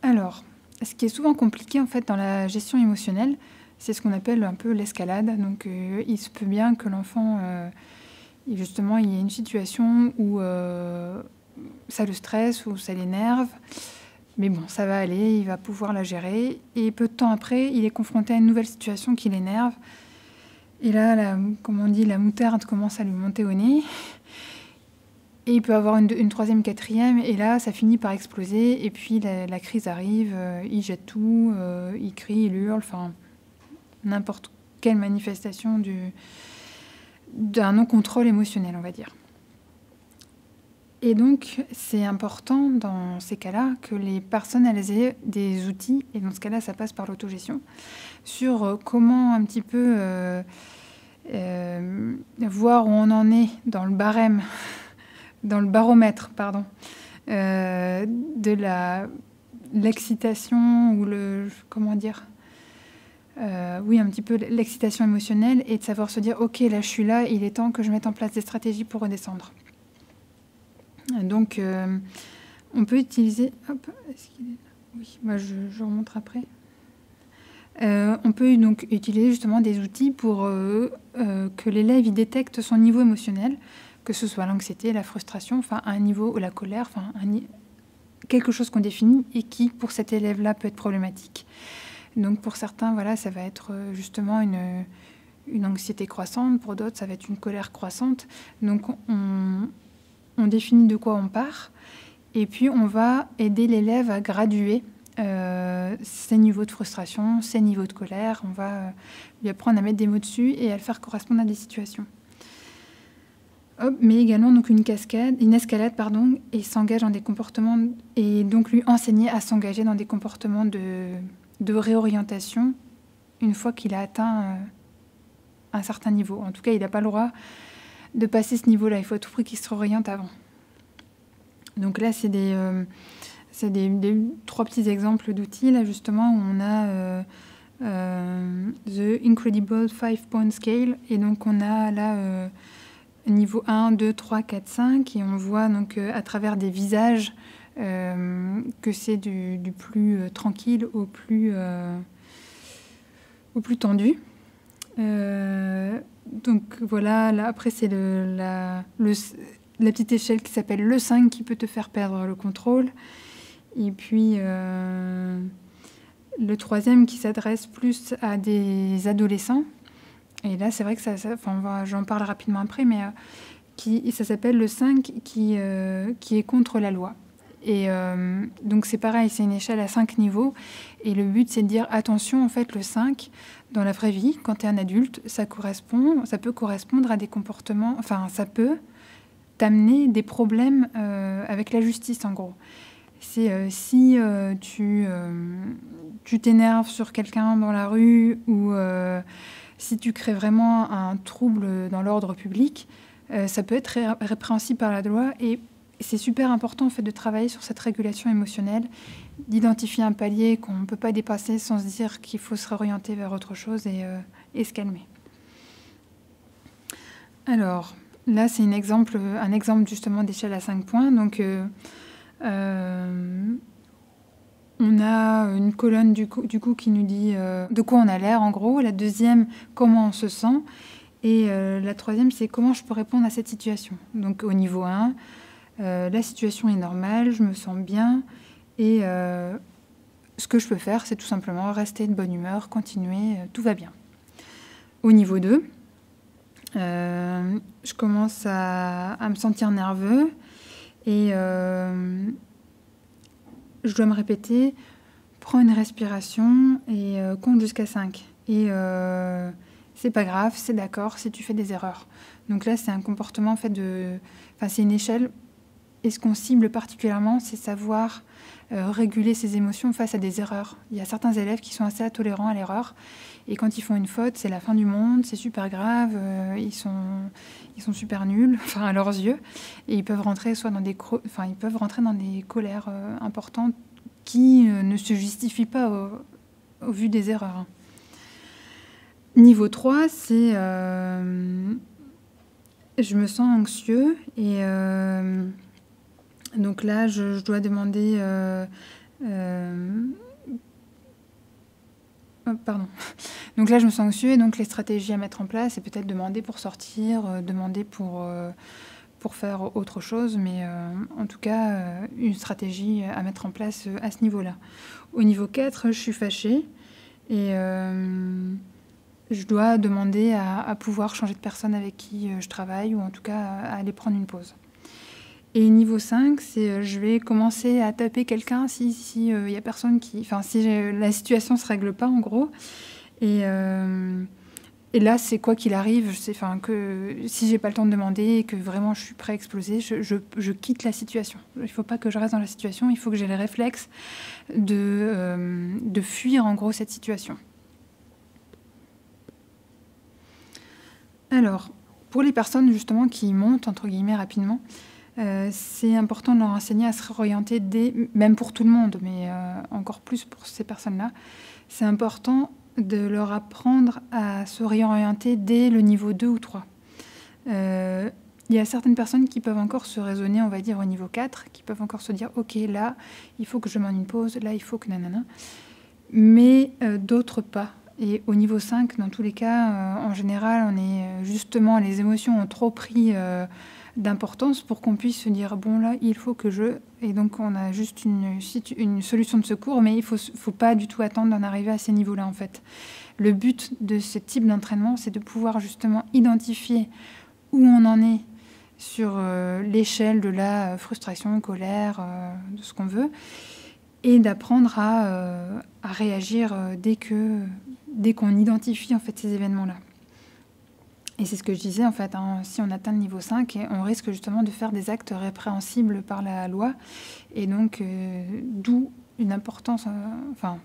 Alors, ce qui est souvent compliqué en fait dans la gestion émotionnelle, c'est ce qu'on appelle un peu l'escalade. Donc, il se peut bien que l'enfant, justement, il y ait une situation où ça le stresse ou ça l'énerve. Mais bon, ça va aller, il va pouvoir la gérer. Et peu de temps après, il est confronté à une nouvelle situation qui l'énerve. Et là, comme on dit, la moutarde commence à lui monter au nez. Et il peut avoir une troisième, quatrième, et là, ça finit par exploser. Et puis, la crise arrive, il jette tout, il crie, il hurle, enfin, n'importe quelle manifestation d'un non-contrôle émotionnel, on va dire. Et donc, c'est important dans ces cas-là que les personnes elles aient des outils, et dans ce cas-là, ça passe par l'autogestion, sur comment un petit peu voir où on en est dans le barème, dans le baromètre, pardon, de l'excitation ou comment dire, oui, un petit peu l'excitation émotionnelle, et de savoir se dire, ok, là, je suis là, il est temps que je mette en place des stratégies pour redescendre. Donc, on peut utiliser... Hop, est-ce qu'il est là ? Oui, moi je remonte après. On peut donc utiliser justement des outils pour que l'élève il détecte son niveau émotionnel, que ce soit l'anxiété, la frustration, enfin un niveau, ou la colère, enfin quelque chose qu'on définit et qui, pour cet élève-là, peut être problématique. Donc pour certains, voilà, ça va être justement une anxiété croissante, pour d'autres, ça va être une colère croissante. Donc on définit de quoi on part, et puis on va aider l'élève à graduer ses niveaux de frustration, ses niveaux de colère. On va lui apprendre à mettre des mots dessus et à le faire correspondre à des situations. Hop, mais également donc une escalade, et s'engage dans des comportements, et donc lui enseigner à s'engager dans des comportements de réorientation une fois qu'il a atteint un certain niveau. En tout cas, il n'a pas le droit de passer ce niveau-là. Il faut à tout prix qu'il se réoriente avant. Donc là, c'est des 3 petits exemples d'outils, là, justement, où on a The Incredible 5-Point Scale. Et donc, on a là niveau 1, 2, 3, 4, 5. Et on voit donc à travers des visages que c'est du plus tranquille au plus tendu. Donc voilà, là, après c'est la petite échelle qui s'appelle le 5 qui peut te faire perdre le contrôle. Et puis le 3e qui s'adresse plus à des adolescents. Et là, c'est vrai que j'en parle rapidement après, mais ça s'appelle le 5 qui est contre la loi. Et donc c'est pareil, c'est une échelle à 5 niveaux. Et le but, c'est de dire, attention, en fait, le 5, dans la vraie vie, quand tu es un adulte, ça peut correspondre à des comportements... Enfin, ça peut t'amener des problèmes avec la justice, en gros. C'est si tu t'énerves sur quelqu'un dans la rue, ou si tu crées vraiment un trouble dans l'ordre public, ça peut être répréhensible par la loi. Et c'est super important en fait, de travailler sur cette régulation émotionnelle, d'identifier un palier qu'on ne peut pas dépasser sans se dire qu'il faut se réorienter vers autre chose et se calmer. Alors, là, c'est un exemple justement d'échelle à 5 points. Donc, on a une colonne du coup qui nous dit de quoi on a l'air, en gros. La 2e, comment on se sent. Et la 3e, c'est comment je peux répondre à cette situation. Donc, au niveau 1, la situation est normale, je me sens bien. Et ce que je peux faire, c'est tout simplement rester de bonne humeur, continuer, tout va bien. Au niveau 2, je commence à me sentir nerveux et je dois me répéter, prends une respiration et compte jusqu'à 5. Et c'est pas grave, c'est d'accord si tu fais des erreurs. Donc là, c'est un comportement en fait c'est une échelle. Et ce qu'on cible particulièrement, c'est savoir réguler ses émotions face à des erreurs. Il y a certains élèves qui sont assez intolérants à l'erreur. Et quand ils font une faute, c'est la fin du monde, c'est super grave, ils sont super nuls, enfin à leurs yeux. Et ils peuvent rentrer dans des colères importantes qui ne se justifient pas au vu des erreurs. Niveau 3, c'est... je me sens anxieux et... donc là, je dois demander Pardon. Donc là, je me sens anxieux, et donc les stratégies à mettre en place, c'est peut-être demander pour sortir, demander pour faire autre chose, mais en tout cas, une stratégie à mettre en place à ce niveau-là. Au niveau 4, je suis fâchée, et je dois demander à pouvoir changer de personne avec qui je travaille, ou en tout cas à aller prendre une pause. Et niveau 5, c'est je vais commencer à taper quelqu'un si y a personne qui... Enfin, si la situation ne se règle pas, en gros. Et là, c'est quoi qu'il arrive, que si j'ai pas le temps de demander et que vraiment je suis prêt à exploser, je quitte la situation. Il ne faut pas que je reste dans la situation, il faut que j'ai les réflexes de fuir, en gros, cette situation. Alors, pour les personnes, justement, qui montent, entre guillemets, rapidement, c'est important de leur enseigner à se réorienter même pour tout le monde, mais encore plus pour ces personnes-là. C'est important de leur apprendre à se réorienter dès le niveau 2 ou 3. Il y a certaines personnes qui peuvent encore se raisonner, on va dire, au niveau 4, qui peuvent encore se dire « Ok, là, il faut que je demande une pause, là, il faut que nanana », mais d'autres pas. Et au niveau 5, dans tous les cas, en général, justement, les émotions ont trop pris d'importance pour qu'on puisse se dire bon là il faut que je... Et donc on a juste une solution de secours, mais il faut pas du tout attendre d'en arriver à ces niveaux-là en fait. Le but de ce type d'entraînement, c'est de pouvoir justement identifier où on en est sur l'échelle de la frustration, colère, de ce qu'on veut, et d'apprendre à réagir dès qu'on identifie en fait ces événements-là. Et c'est ce que je disais, en fait, si on atteint le niveau 5, on risque justement de faire des actes répréhensibles par la loi. Et donc, d'où une importance...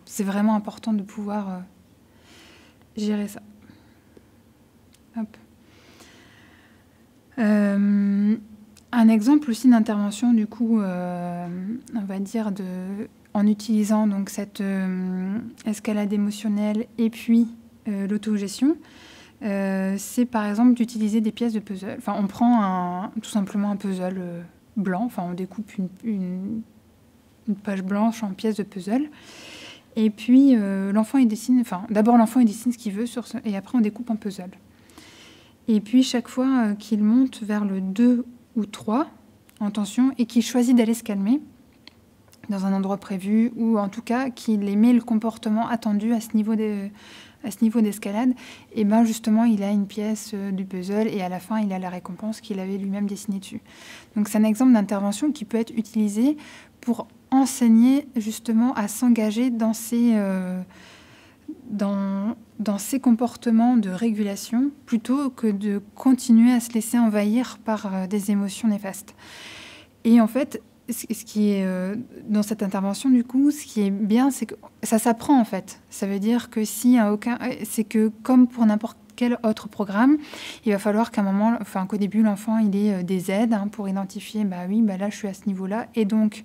c'est vraiment important de pouvoir gérer ça. Hop. Un exemple aussi d'intervention, du coup, on va dire, en utilisant donc, cette escalade émotionnelle et puis l'autogestion, c'est par exemple d'utiliser des pièces de puzzle. Enfin, on prend tout simplement un puzzle blanc, enfin on découpe une page blanche en pièces de puzzle, et puis l'enfant il dessine, d'abord l'enfant il dessine ce qu'il veut et après on découpe en puzzle. Et puis chaque fois qu'il monte vers le 2 ou 3 en tension et qu'il choisit d'aller se calmer dans un endroit prévu, ou en tout cas qu'il émet le comportement attendu à ce niveau d'escalade, et ben justement il a une pièce du puzzle et à la fin il a la récompense qu'il avait lui-même dessinée dessus. Donc c'est un exemple d'intervention qui peut être utilisé pour enseigner justement à s'engager dans ces comportements de régulation plutôt que de continuer à se laisser envahir par des émotions néfastes. Et en fait, ce qui est dans cette intervention, du coup, ce qui est bien, c'est que ça s'apprend, en fait. Ça veut dire que c'est que comme pour n'importe quel autre programme, il va falloir qu'au début, l'enfant, il ait des aides pour identifier, là, je suis à ce niveau-là, et donc,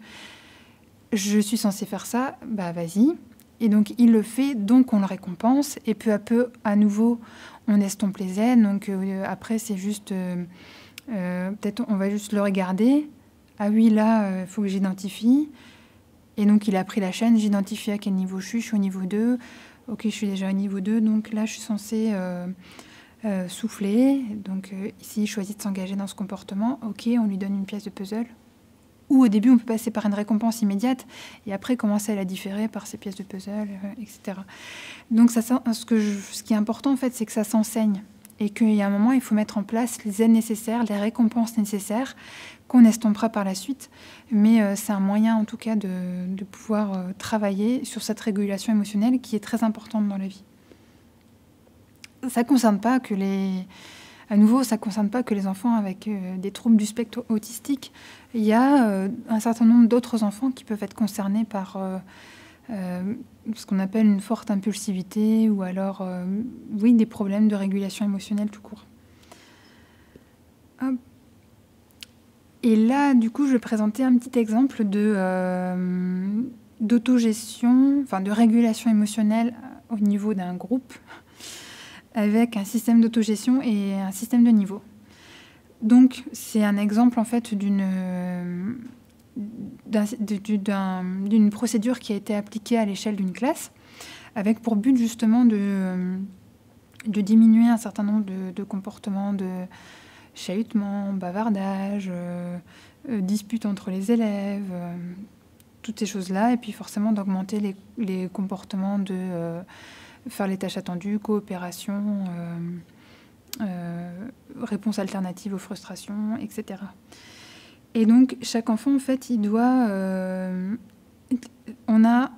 je suis censé faire ça, vas-y. Et donc, il le fait, donc on le récompense, et peu à peu, à nouveau, on estompe les aides. Donc, après, c'est juste... peut-être on va juste le regarder. Ah oui, là, il faut que j'identifie. Et donc, il a pris la chaîne, j'identifie à quel niveau je suis au niveau 2. Ok, je suis déjà au niveau 2, donc là, je suis censée souffler. Donc, ici, il choisit de s'engager dans ce comportement. Ok, on lui donne une pièce de puzzle. Ou au début, on peut passer par une récompense immédiate et après commencer à la différer par ces pièces de puzzle, etc. Donc, ce qui est important, en fait, c'est que ça s'enseigne. Et qu'il y a un moment, il faut mettre en place les aides nécessaires, les récompenses nécessaires, qu'on estompera par la suite. Mais c'est un moyen, en tout cas, de pouvoir travailler sur cette régulation émotionnelle qui est très importante dans la vie. Ça ne concerne pas que À nouveau, ça ne concerne pas que les enfants avec des troubles du spectre autistique. Il y a un certain nombre d'autres enfants qui peuvent être concernés par ce qu'on appelle une forte impulsivité ou alors, des problèmes de régulation émotionnelle tout court. Hop. Et là, du coup, je vais présenter un petit exemple d'autogestion, de régulation émotionnelle au niveau d'un groupe, avec un système d'autogestion et un système de niveau. Donc, c'est un exemple, en fait, d'une procédure qui a été appliquée à l'échelle d'une classe, avec pour but justement de diminuer un certain nombre de comportements de chahutement, bavardage, disputes entre les élèves, toutes ces choses-là, et puis forcément d'augmenter les comportements de faire les tâches attendues, coopération, réponse alternative aux frustrations, etc. Et donc, chaque enfant, en fait, il doit... on a,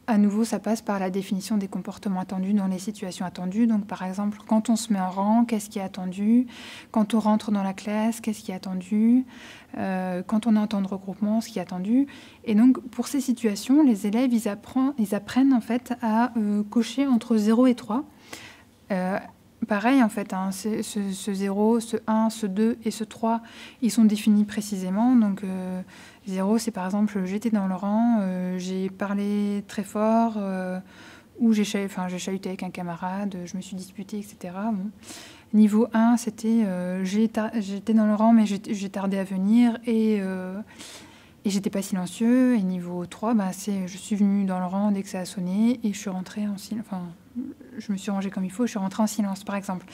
à nouveau, ça passe par la définition des comportements attendus dans les situations attendues. Donc, par exemple, quand on se met en rang, qu'est-ce qui est attendu? Quand on rentre dans la classe, qu'est-ce qui est attendu? Quand on est en temps de regroupement, ce qui est attendu. Et donc, pour ces situations, les élèves, ils apprennent, en fait, à cocher entre 0 et 3. Pareil, en fait, hein, ce 0, ce 1, ce 2 et ce 3, ils sont définis précisément. Donc, 0, c'est par exemple, j'étais dans le rang, j'ai parlé très fort, ou j'ai chahuté avec un camarade, je me suis disputée, etc. Bon. Niveau 1, c'était j'étais dans le rang, mais j'ai tardé à venir et j'étais pas silencieux. Et niveau 3, c'est je suis venue dans le rang dès que ça a sonné et je suis rentrée en silence. Enfin, je me suis rangée comme il faut, je suis rentrée en silence, par exemple.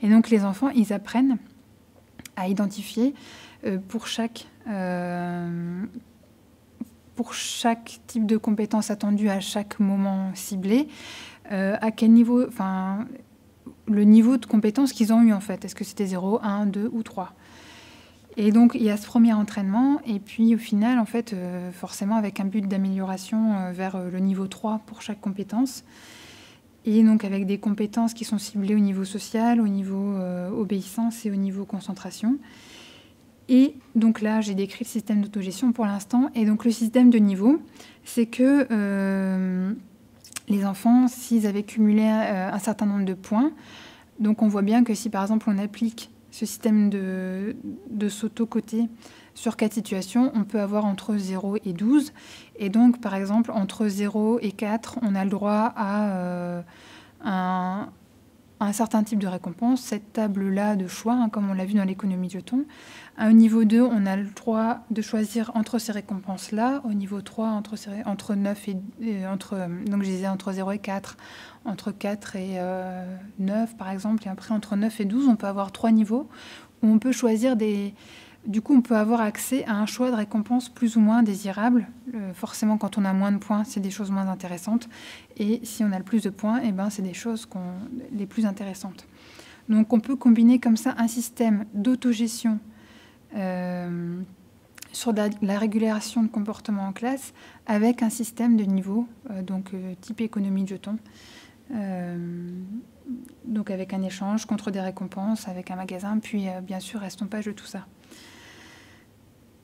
Et donc, les enfants, ils apprennent à identifier pour chaque type de compétence attendue à chaque moment ciblé, à quel niveau, enfin, le niveau de compétence qu'ils ont eu, en fait. Est-ce que c'était 0, 1, 2 ou 3 ? Et donc, il y a ce premier entraînement, et puis au final, en fait, forcément, avec un but d'amélioration vers le niveau 3 pour chaque compétence. Et donc, avec des compétences qui sont ciblées au niveau social, au niveau obéissance et au niveau concentration. Et donc là, j'ai décrit le système d'autogestion pour l'instant. Et donc, le système de niveau, c'est que les enfants, s'ils avaient cumulé un certain nombre de points, donc on voit bien que si, par exemple, on applique ce système de s'auto-coter sur 4 situations, on peut avoir entre 0 et 12. Et donc, par exemple, entre 0 et 4, on a le droit à un certain type de récompense, cette table-là de choix, hein, comme on l'a vu dans l'économie de jetons. Au niveau 2, on a le droit de choisir entre ces récompenses-là. Au niveau 3, entre 9 donc je disais entre 0 et 4, entre 4 et 9, par exemple. Et après, entre 9 et 12, on peut avoir 3 niveaux où on peut choisir des... Du coup, on peut avoir accès à un choix de récompenses plus ou moins désirables. Forcément, quand on a moins de points, c'est des choses moins intéressantes. Et si on a le plus de points, c'est des choses les plus intéressantes. Donc, on peut combiner comme ça un système d'autogestion sur la régulation de comportement en classe avec un système de niveau, type économie de jetons. Donc, avec un échange contre des récompenses, avec un magasin, puis bien sûr, estompage de tout ça.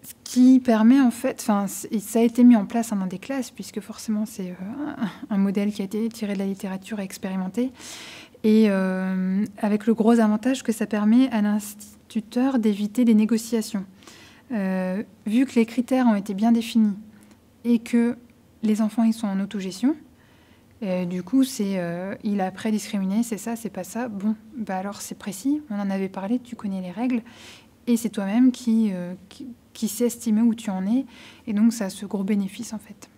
Ce qui permet en fait, ça a été mis en place dans des classes, puisque forcément c'est un modèle qui a été tiré de la littérature et expérimenté, et avec le gros avantage que ça permet à l'instituteur d'éviter les négociations. Vu que les critères ont été bien définis et que les enfants ils sont en autogestion, du coup il a prédiscriminé, c'est ça, c'est pas ça, bon, alors c'est précis, on en avait parlé, tu connais les règles, et c'est toi-même qui sait estimer où tu en es. Et donc, ça a ce gros bénéfice, en fait.